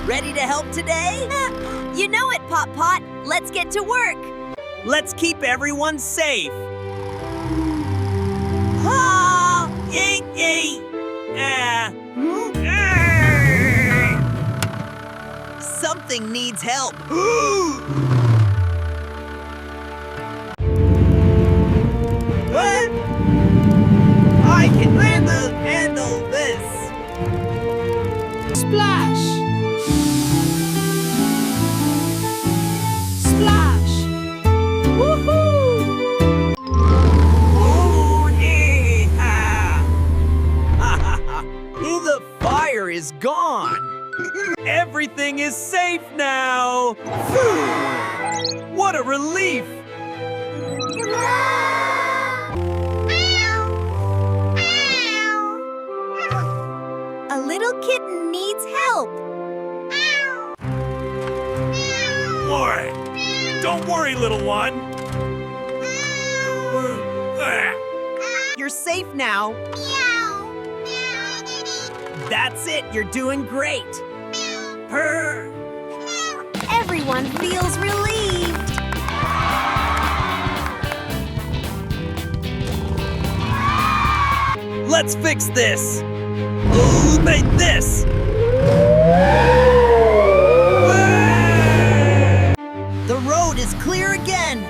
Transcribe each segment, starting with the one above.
Ready to help today? You know it, Pop Pot. Let's get to work. Let's keep everyone safe. Ah! Yay! Something needs help. What? I can handle this. Splash! Splash! Woohoo! Oh, yeah! The fire is gone. Everything is safe now. Phew. What a relief! A little kitten needs help. Boy, don't worry, little one. You're safe now. That's it. You're doing great. Purr. Everyone feels relieved. Let's fix this. Who made this? The road is clear again.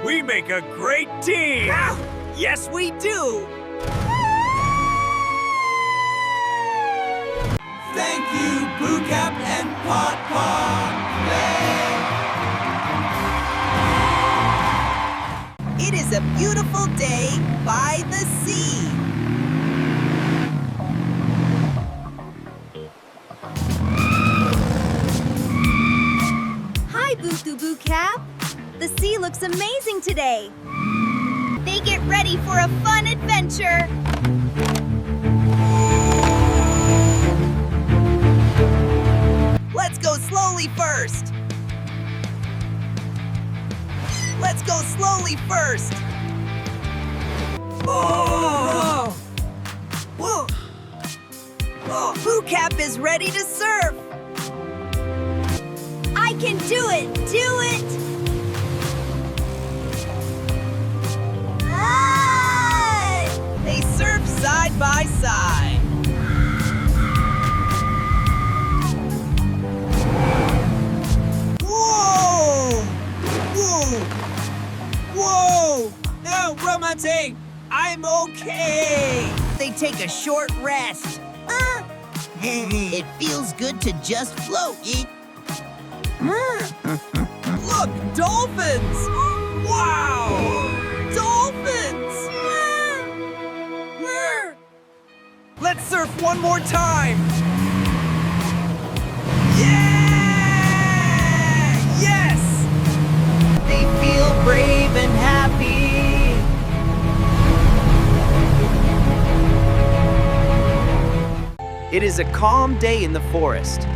We make a great team. Yes, we do. Thank you, Blue Cap and Pot Pot. It is a beautiful day by the sea. Hi, Boo Cap. The sea looks amazing today. They get ready for a fun adventure. Let's go slowly first. Let's go slowly first. Oh! Whoa! Oh, Blue Cap is ready to surf. I can do it! Do it! Ah! They surf side by side. Whoa! Whoa! Whoa! No, Romante! I'm okay! They take a short rest. It feels good to just float. Look, dolphins! Wow! Dolphins! Let's surf one more time! Yeah! Yes! They feel brave and happy. It is a calm day in the forest.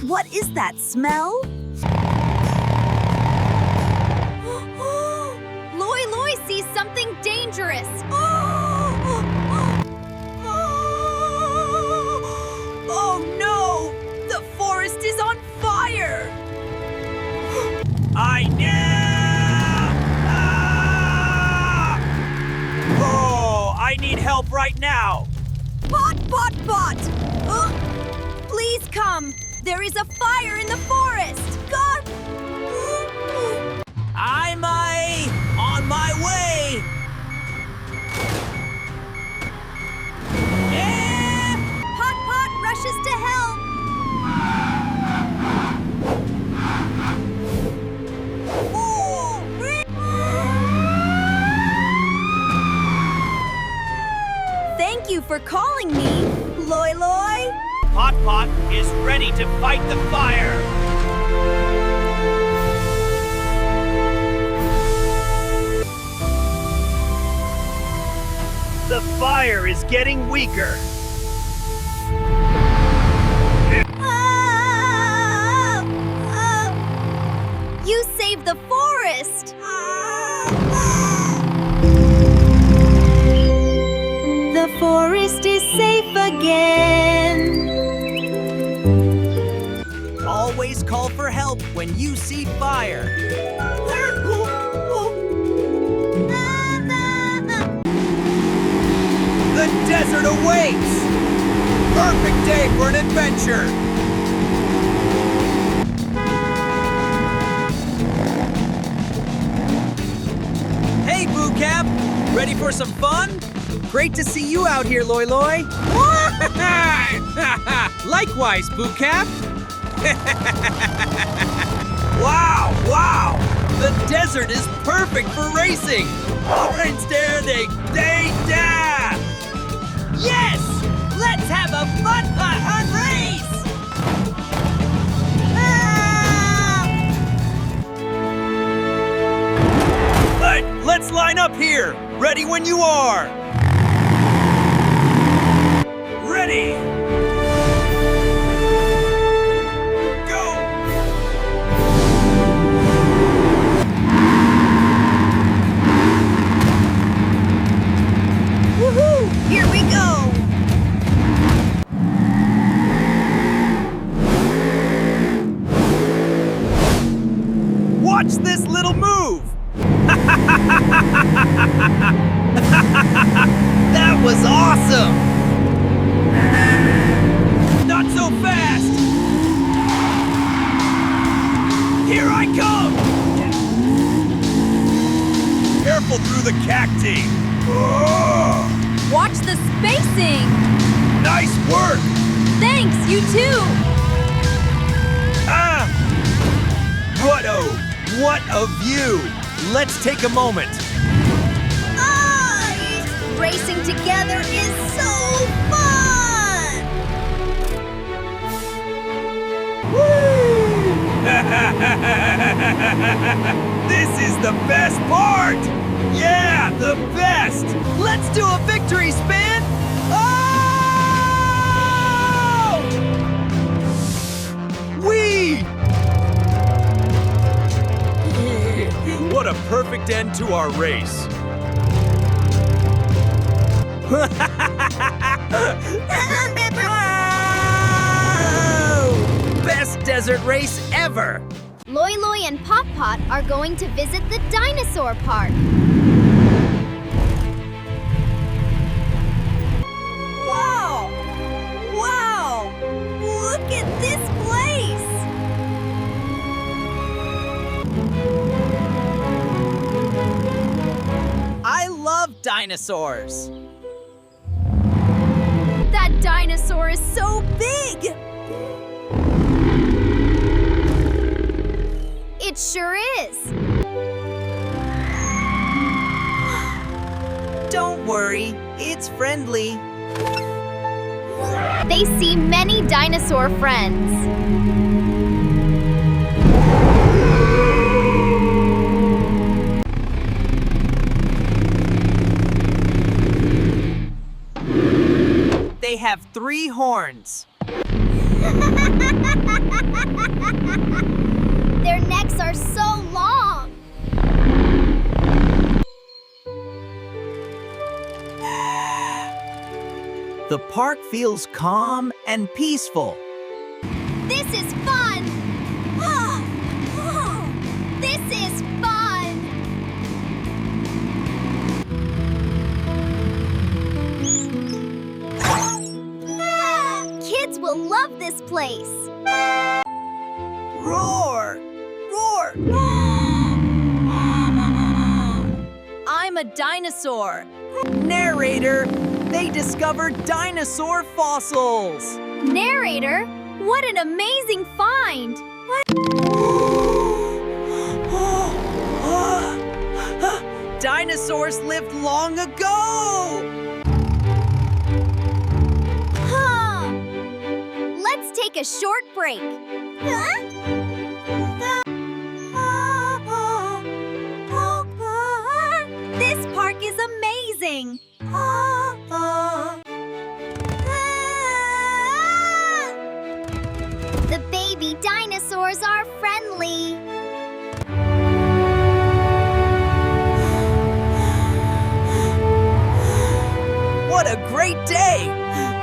What is that smell? Loy sees something dangerous. Oh no! The forest is on fire! I know! Ah! Oh, I need help right now! Pot! Please come. There is a fire in the forest. God! I'm on my way! Yeah! Pot rushes to help. Thank you for calling me, Loy. Pot Pot is ready to fight the fire. The fire is getting weaker. help when you see fire. The desert awaits! Perfect day for an adventure! Hey, Boo Cap! Ready for some fun? Great to see you out here, Loi Loi! Likewise, Boo Cap! Wow! The desert is perfect for racing! Orange there, they da! Yes! Let's have a fun race! Let's line up here! Ready when you are! Ready! Go! Woohoo! Here we go! Watch this little move! That was awesome! Not so fast! Here I come! Careful through the cacti! Oh, Watch the spacing! nice work! Thanks, you too! Ah! What a view! Let's take a moment. Racing together is so fun! This is the best part! Yeah, the best! Let's do a victory spin! Oh! Whee! What a perfect end to our race! Best desert race ever! Loi Loi and Pop Pot are going to visit the dinosaur park. Wow! Look at this place! I love dinosaurs! That dinosaur is so big! It sure is! Don't worry, it's friendly. They see many dinosaur friends. They have 3 horns. Their necks are so long. The park feels calm and peaceful. This is fun! This is fun! Kids will love this place. Roar! I'm a dinosaur. Narrator, they discovered dinosaur fossils! Narrator, what an amazing find! Dinosaurs lived long ago! Let's take a short break. This park is amazing. The baby dinosaurs are friendly.